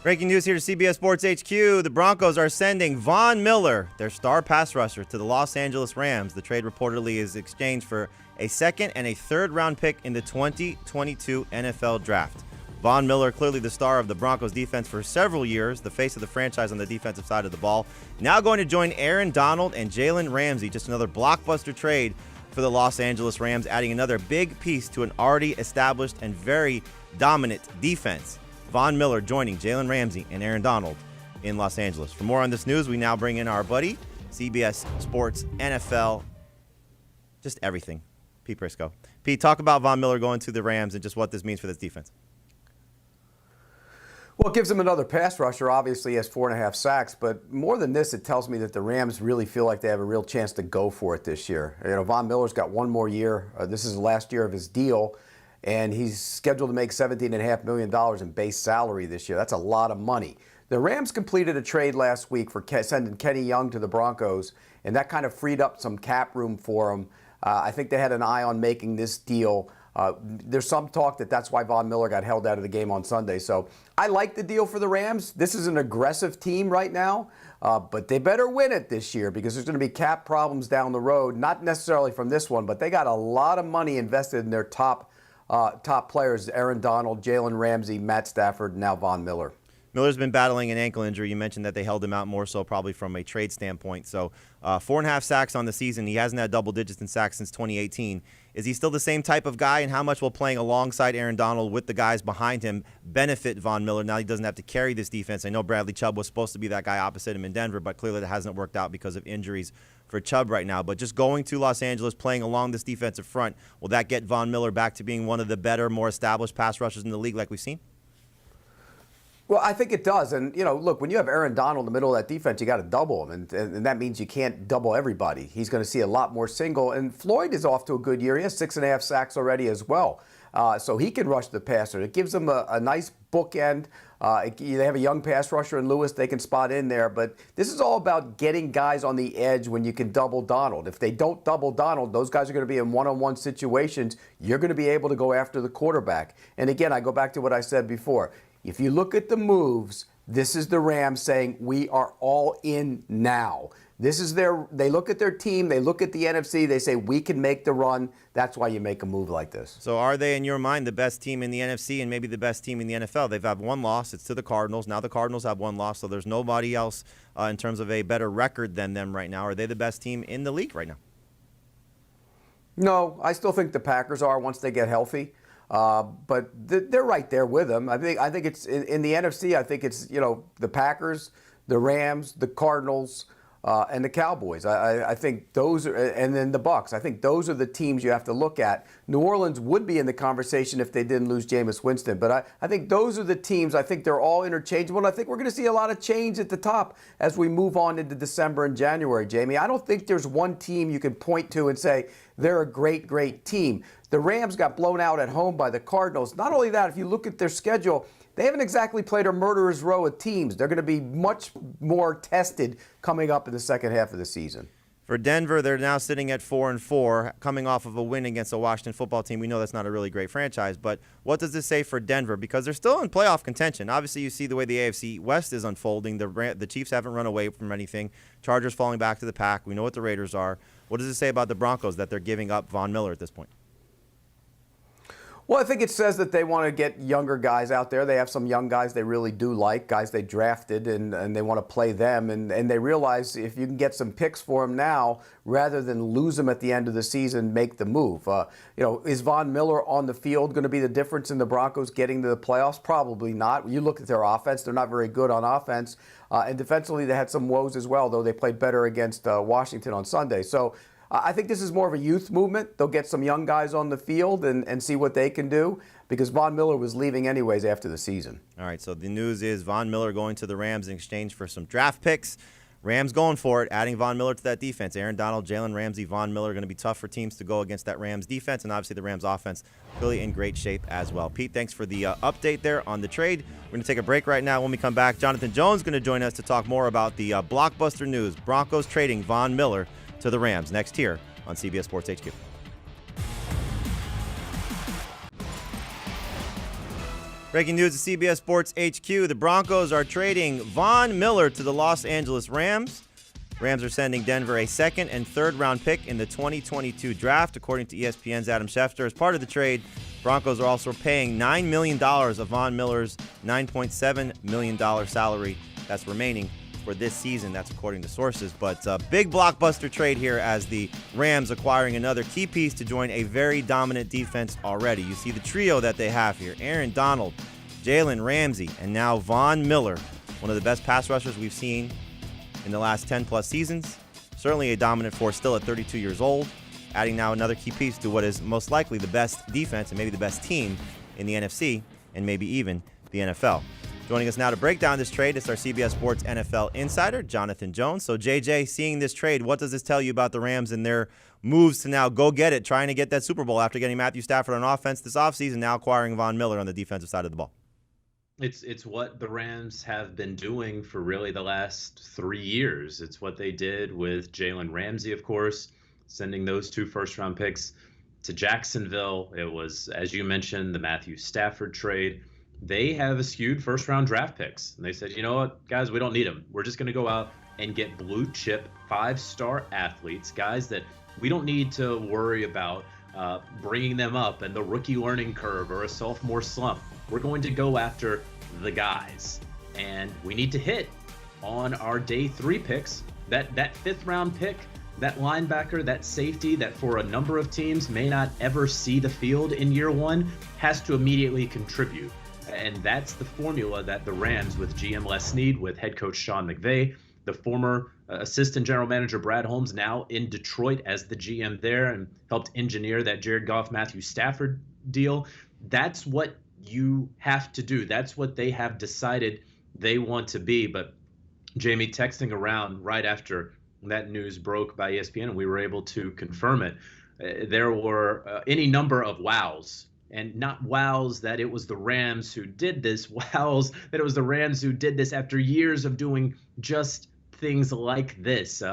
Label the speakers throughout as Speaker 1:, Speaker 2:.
Speaker 1: Breaking news here to CBS Sports HQ. The Broncos are sending Von Miller, their star pass rusher, to the Los Angeles Rams. The trade reportedly is exchanged for a second and a third-round pick in the 2022 NFL Draft. Von Miller, clearly the star of the Broncos defense for several years, the face of the franchise on the defensive side of the ball, now going to join Aaron Donald and Jalen Ramsey. Just another blockbuster trade for the Los Angeles Rams, adding another big piece to an already established and very dominant defense. Von Miller joining Jalen Ramsey and Aaron Donald in Los Angeles. For more on this news, we now bring in our buddy, CBS Sports, NFL, just everything, Pete Prisco. Pete, talk about Von Miller going to the Rams and just what this means for this defense.
Speaker 2: Well, it gives him another pass rusher. Obviously, he has 4.5 sacks. But more than this, it tells me that the Rams really feel like they have a real chance to go for it this year. You know, Von Miller's got one more year. This is the last year of his deal. And he's scheduled to make $17.5 million in base salary this year. That's a lot of money. The Rams completed a trade last week for sending Kenny Young to the Broncos, and that kind of freed up some cap room for him. I think they had an eye on making this deal. There's some talk that that's why Von Miller got held out of the game on Sunday. So I like the deal for the Rams. This is an aggressive team right now, but they better win it this year because there's going to be cap problems down the road, not necessarily from this one, but they got a lot of money invested in their top players, Aaron Donald, Jalen Ramsey, Matt Stafford, and now Von Miller.
Speaker 1: Miller's been battling an ankle injury. You mentioned that they held him out more so probably from a trade standpoint. So 4.5 sacks on the season. He hasn't had double digits in sacks since 2018. Is he still the same type of guy, and how much will playing alongside Aaron Donald with the guys behind him benefit Von Miller? Now he doesn't have to carry this defense. I know Bradley Chubb was supposed to be that guy opposite him in Denver, but clearly that hasn't worked out because of injuries for Chubb right now. But just going to Los Angeles, playing along this defensive front, will that get Von Miller back to being one of the better, more established pass rushers in the league like we've seen?
Speaker 2: Well, I think it does. And, you know, look, when you have Aaron Donald in the middle of that defense, you got to double him. And that means you can't double everybody. He's going to see a lot more single. And Floyd is off to a good year. He has 6.5 sacks already as well. So he can rush the passer. It gives them a nice bookend. They have a young pass rusher in Lewis they can spot in there. But this is all about getting guys on the edge when you can double Donald. If they don't double Donald, those guys are going to be in one-on-one situations. You're going to be able to go after the quarterback. And again, I go back to what I said before. If you look at the moves, this is the Rams saying, we are all in now. This is they look at their team, they look at the NFC, they say, we can make the run. That's why you make a move like this.
Speaker 1: So are they, in your mind, the best team in the NFC and maybe the best team in the NFL? They've had one loss. It's to the Cardinals. Now the Cardinals have one loss, so there's nobody else in terms of a better record than them right now. Are they the best team in the league right now?
Speaker 2: No, I still think the Packers are once they get healthy. But they're right there with them. I think it's in the NFC. I think it's the Packers, the Rams, the Cardinals, and the Cowboys. I think those are, and then the Bucs. I think those are the teams you have to look at. New Orleans would be in the conversation if they didn't lose Jameis Winston. But I think those are the teams. I think they're all interchangeable. And I think we're going to see a lot of change at the top as we move on into December and January, Jamie. I don't think there's one team you can point to and say they're a great, great team. The Rams got blown out at home by the Cardinals. Not only that, if you look at their schedule, they haven't exactly played a murderer's row of teams. They're going to be much more tested coming up in the second half of the season.
Speaker 1: For Denver, they're now sitting at 4-4, coming off of a win against the Washington football team. We know that's not a really great franchise, but what does this say for Denver? Because they're still in playoff contention. Obviously, you see the way the AFC West is unfolding. The Chiefs haven't run away from anything. Chargers falling back to the pack. We know what the Raiders are. What does it say about the Broncos that they're giving up Von Miller at this point?
Speaker 2: Well, I think it says that they want to get younger guys out there. They have some young guys they really do like, guys they drafted, and they want to play them. And they realize if you can get some picks for them now, rather than lose them at the end of the season, make the move. Is Von Miller on the field going to be the difference in the Broncos getting to the playoffs? Probably not. You look at their offense, they're not very good on offense. And defensively, they had some woes as well, though they played better against Washington on Sunday. So I think this is more of a youth movement. They'll get some young guys on the field and see what they can do because Von Miller was leaving anyways after the season.
Speaker 1: All right, so the news is Von Miller going to the Rams in exchange for some draft picks. Rams going for it, adding Von Miller to that defense. Aaron Donald, Jalen Ramsey, Von Miller are going to be tough for teams to go against that Rams defense, and obviously the Rams offense really in great shape as well. Pete, thanks for the update there on the trade. We're going to take a break right now. When we come back, Jonathan Jones is going to join us to talk more about the blockbuster news, Broncos trading Von Miller to the Rams, next here on CBS Sports HQ. Breaking news at CBS Sports HQ. The Broncos are trading Von Miller to the Los Angeles Rams. Rams are sending Denver a second and third round pick in the 2022 draft, according to ESPN's Adam Schefter. As part of the trade, Broncos are also paying $9 million of Von Miller's $9.7 million salary that's remaining for this season. That's according to sources. But big blockbuster trade here as the Rams acquiring another key piece to join a very dominant defense already. You see the trio that they have here: Aaron Donald, Jalen Ramsey, and now Von Miller, one of the best pass rushers we've seen in the last 10-plus seasons. Certainly a dominant force still at 32 years old, adding now another key piece to what is most likely the best defense and maybe the best team in the NFC and maybe even the NFL. Joining us now to break down this trade is our CBS Sports NFL insider, Jonathan Jones. So, JJ, seeing this trade, what does this tell you about the Rams and their moves to now go get it, trying to get that Super Bowl after getting Matthew Stafford on offense this offseason, now acquiring Von Miller on the defensive side of the ball?
Speaker 3: It's what the Rams have been doing for really the last 3 years. It's what they did with Jalen Ramsey, of course, sending those 2 first-round picks to Jacksonville. It was, as you mentioned, the Matthew Stafford trade. They have eschewed first-round draft picks. And they said, you know what, guys, we don't need them. We're just going to go out and get blue-chip 5-star athletes, guys that we don't need to worry about bringing them up and the rookie learning curve or a sophomore slump. We're going to go after the guys, and we need to hit on our day 3 picks. That 5th round pick, that linebacker, that safety that for a number of teams may not ever see the field in year 1 has to immediately contribute. And that's the formula that the Rams, with GM Les Snead, with head coach Sean McVay, the former assistant general manager Brad Holmes, now in Detroit as the GM there and helped engineer that Jared Goff, Matthew Stafford deal. That's what you have to do. That's what they have decided they want to be. But Jamie, texting around right after that news broke by ESPN, and we were able to confirm it, there were any number of wows. And not wows that it was the Rams who did this, wows that it was the Rams who did this after years of doing just things like this.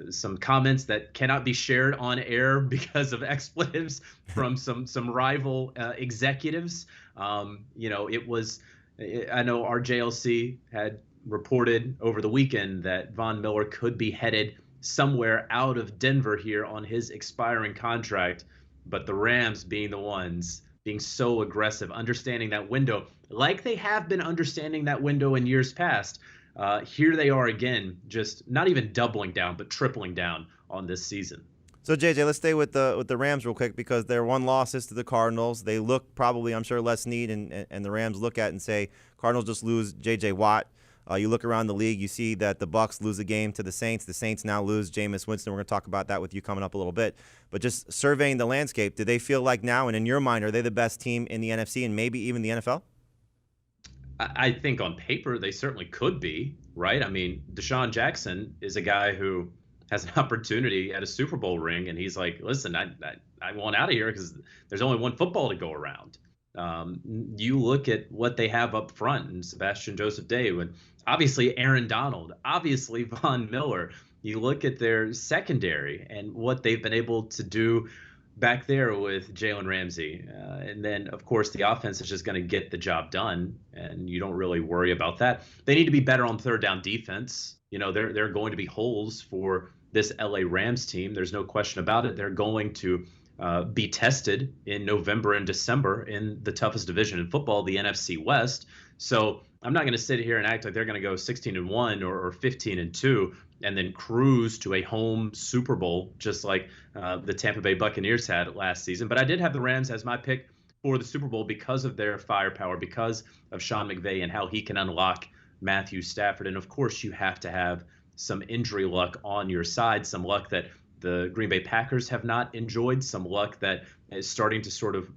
Speaker 3: Some comments that cannot be shared on air because of expletives from some rival executives. It was, I know our JLC had reported over the weekend that Von Miller could be headed somewhere out of Denver here on his expiring contract. But the Rams being the ones being so aggressive, understanding that window, like they have been understanding that window in years past, here they are again, just not even doubling down, but tripling down on this season.
Speaker 1: So, JJ, let's stay with the Rams real quick, because their one loss is to the Cardinals. They look probably, I'm sure, Les Snead and the Rams look at and say, Cardinals just lose J.J. Watt. You look around the league, you see that the Bucs lose a game to the Saints. The Saints now lose Jameis Winston. We're going to talk about that with you coming up a little bit. But just surveying the landscape, do they feel like now, and in your mind, are they the best team in the NFC and maybe even the NFL?
Speaker 3: I think on paper they certainly could be, right? I mean, Deshaun Jackson is a guy who has an opportunity at a Super Bowl ring, and he's like, listen, I want out of here because there's only one football to go around. You look at what they have up front, and Sebastian Joseph-Day, and obviously Aaron Donald, obviously Von Miller. You look at their secondary and what they've been able to do back there with Jalen Ramsey. And then, of course, the offense is just going to get the job done, and you don't really worry about that. They need to be better on third down defense. You know, there are going to be holes for this LA Rams team. There's no question about it. They're going to be tested in November and December in the toughest division in football, the NFC West. So I'm not going to sit here and act like they're going to go 16-1 or 15-2 and then cruise to a home Super Bowl just like the Tampa Bay Buccaneers had last season. But I did have the Rams as my pick for the Super Bowl because of their firepower, because of Sean McVay and how he can unlock Matthew Stafford. And, of course, you have to have some injury luck on your side, some luck that the Green Bay Packers have not enjoyed, some luck that is starting to sort of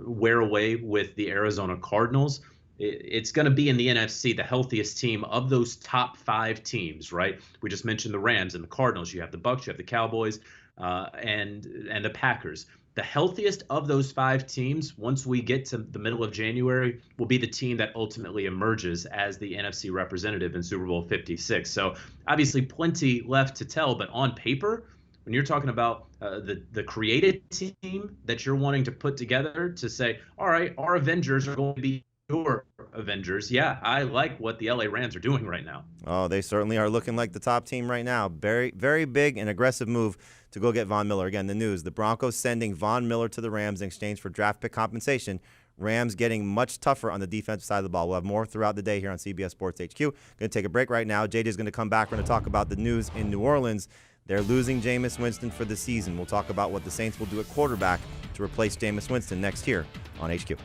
Speaker 3: wear away with the Arizona Cardinals. It's going to be in the NFC, the healthiest team of those top 5 teams, right? We just mentioned the Rams and the Cardinals. You have the Bucs, you have the Cowboys, and the Packers. The healthiest of those 5 teams, once we get to the middle of January, will be the team that ultimately emerges as the NFC representative in Super Bowl 56. So obviously plenty left to tell, but on paper, when you're talking about the created team that you're wanting to put together to say, all right, our Avengers are going to be pure Avengers, yeah, I like what the LA Rams are doing right now.
Speaker 1: Oh, they certainly are looking like the top team right now. Very, very big and aggressive move to go get Von Miller. Again, the news, the Broncos sending Von Miller to the Rams in exchange for draft pick compensation. Rams getting much tougher on the defensive side of the ball. We'll have more throughout the day here on CBS Sports HQ. Going to take a break right now. JJ is going to come back. We're going to talk about the news in New Orleans. They're losing Jameis Winston for the season. We'll talk about what the Saints will do at quarterback to replace Jameis Winston next here on HQ.